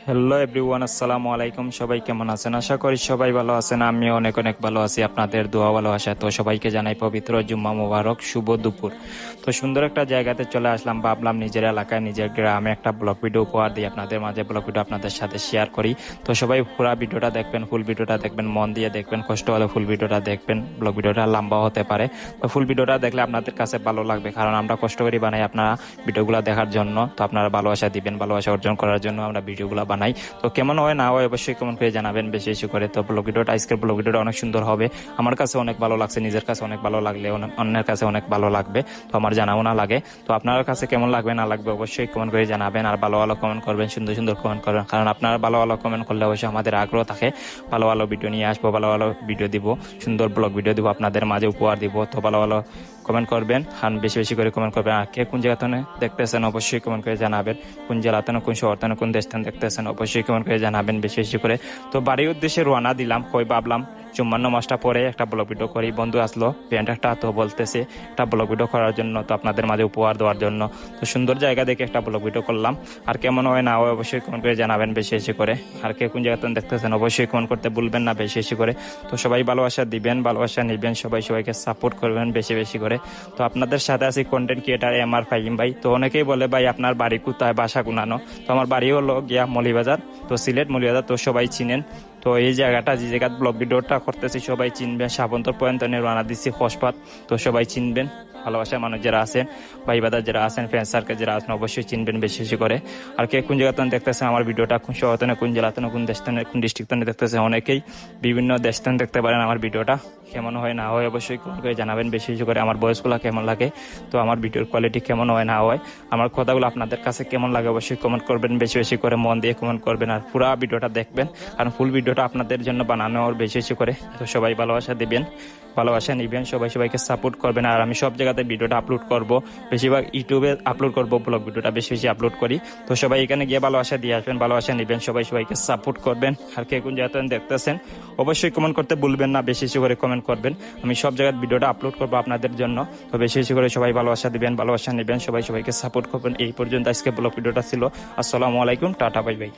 Hello everyone, আসসালামু আলাইকুম। সবাই কেমন আছেন? আশা করি সবাই ভালো আছেন। আমি অনেক অনেক ভালো আছি, আপনাদের দোয়া ভালোবাসা। তো সবাইকে জানাই পবিত্র জুম্মা মুবারক, শুভ দুপুর। তো সুন্দর একটা জায়গাতে চলে আসলাম, ভাবলাম নিজের এলাকায় নিজের গ্রামে একটা ব্লগ ভিডিও উপহার দিই আপনাদের মাঝে, ব্লগ ভিডিও আপনাদের সাথে শেয়ার করি। তো সবাই পুরো ভিডিওটা দেখবেন, ফুল ভিডিওটা দেখবেন, মন দিয়ে দেখবেন, কষ্ট হলে ফুল ভিডিওটা দেখবেন। ব্লগ ভিডিওটা লম্বা হতে পারে, তো ফুল ভিডিওটা দেখলে আপনাদের কাছে ভালো লাগবে, কারণ আমরা কষ্ট করে বানাই আপনারা ভিডিওগুলো দেখার জন্য। তো আপনারা ভালোবাসা দিবেন, ভালোবাসা অর্জন করার জন্য আমরা ভিডিওগুলো বানাই। তো কেমন হয় না হয় অবশ্যই কমেন্ট করে জানাবেন বেশি বেশি করে। তো ব্লগ ভিডিওটা, আজকের ব্লগ ভিডিওটা অনেক সুন্দর হবে, আমার কাছে অনেক ভালো লাগছে, নিজের কাছে অনেক ভালো লাগলে অন্যের কাছে অনেক ভালো লাগবে। তো আমার জানাও না লাগে, তো আপনার কাছে কেমন লাগবে না লাগবে অবশ্যই কমেন্ট করে জানাবেন। আর ভালো ভালো কমেন্ট করবেন, সুন্দর সুন্দর কমেন্ট করবেন, কারণ আপনারা ভালো ভালো কমেন্ট করলে অবশ্যই আমাদের আগ্রহ থাকে, ভালো ভালো ভিডিও নিয়ে আসবো, ভালো ভালো ভিডিও দিব, সুন্দর ব্লগ ভিডিও দিব, আপনাদের মাঝে উপহার দিব। তো ভালো ভালো কমেন্ট করবেন, আর বেশি বেশি করে কমেন্ট করবেন। আর কে কোন জায়গাতে দেখতেছেন অবশ্যই কমেন্ট করে জানাবেন, কোন জেলাতে কোন শহরতে কোন দেশতে দেখতেছেন অবশ্যই কমেন্ট করে জানাবেন বেশি বেশি করে। তো বাড়ির উদ্দেশ্যে রওনা দিলাম, কই ভাবলাম জুম্মার নামাজটা পরে একটা ব্লগ ভিডিও করি। বন্ধু আসলো ফ্রেন্ড একটা, তো বলতেছে একটা ব্লগ ভিডিও করার জন্য, তো আপনাদের মাঝে উপহার দেওয়ার জন্য। তো সুন্দর জায়গা দেখে একটা ব্লগ ভিডিও করলাম। আর কেমন হয় না হয় অবশ্যই কমেন্ট করে জানাবেন বেশি বেশি করে। আর কে কোন জায়গাতে দেখতেছেন অবশ্যই কমেন্ট করতে ভুলবেন না বেশি বেশি করে। তো সবাই ভালোবাসা দিবেন, ভালোবাসা নিবেন, সবাই সবাইকে সাপোর্ট করবেন বেশি বেশি করে। তো আপনাদের সাথে আছি কন্টেন্ট ক্রিয়েটার MR ফাহিম ভাই। তো অনেকেই বলে ভাই আপনার বাড়ি কোথায়, বাসা কোনানো? তো আমার বাড়ি হলো গিয়া মৌলভীবাজার, তো সিলেট মৌলভীবাজার, তো সবাই চিনেন। তো এই জায়গাটা, যে জায়গা ব্লগ ভিডিওটা করতেছি সবাই চিনবেন, সাবন্তর পয়েন্টনে রানা দিচ্ছি খসপাত, তো সবাই চিনবেন। ভালোবাসার মানুষ যারা আছেন, ভাই বাদার যারা আছেন, ফ্রেন্ড সার্কেল যারা আছেন অবশ্যই চিনবেন বেশি বেশি করে। আর কে কোন জায়গাতে দেখতেছেন আমার ভিডিওটা, কোন শহরতে, কোন জেলাতে, কোন দেশতে, কোন ডিস্ট্রিক্টে দেখতেছেন, অনেকেই বিভিন্ন দেশতে দেখতে পারেন আমার ভিডিওটা। কেমন হয় না হয় অবশ্যই কমেন্ট করে জানাবেন বেশি বেশি করে। আমার ভয়েসগুলো কেমন লাগে, তো আমার ভিডিওর কোয়ালিটি কেমন হয় না হয়, আমার কথাগুলো আপনাদের কাছে কেমন লাগে অবশ্যই কমেন্ট করবেন বেশি বেশি করে, মন দিয়ে কমেন্ট করবেন। আর পুরো ভিডিওটা দেখবেন, কারণ ফুল ভিডিওটা আপনাদের জন্য বানানো আর বেশি বেশি করে। তো সবাই ভালোবাসা দিবেন, ভালোবাসা নিবেন, সবাই সবাইকে সাপোর্ট করবেন। আর আমি সব জায়গাতে ভিডিওটা আপলোড করব, বেশিরভাগ ইউটিউবে আপলোড করব, ব্লগ ভিডিওটা বেশি বেশি আপলোড করি। তো সবাই এখানে গিয়ে ভালোবাসা দিয়ে আসবেন, ভালোবাসা নিবেন, সবাই সবাইকে সাপোর্ট করবেন। আর কে কোন জায়গাতে দেখতেছেন অবশ্যই কমেন্ট করতে ভুলবেন না, বেশি বেশি করে কমেন্ট করবেন। আমি সব জায়গায় ভিডিওটা আপলোড করবো আপনাদের জন্য। তো বেশি বেশি করে সবাই ভালোবাসা দিবেন, ভালোবাসা নিবেন, সবাই সবাইকে সাপোর্ট করবেন। এই পর্যন্ত আজকে ব্লগ ভিডিওটা ছিল। আসসালামু আলাইকুম, টাটা, বাই বাই।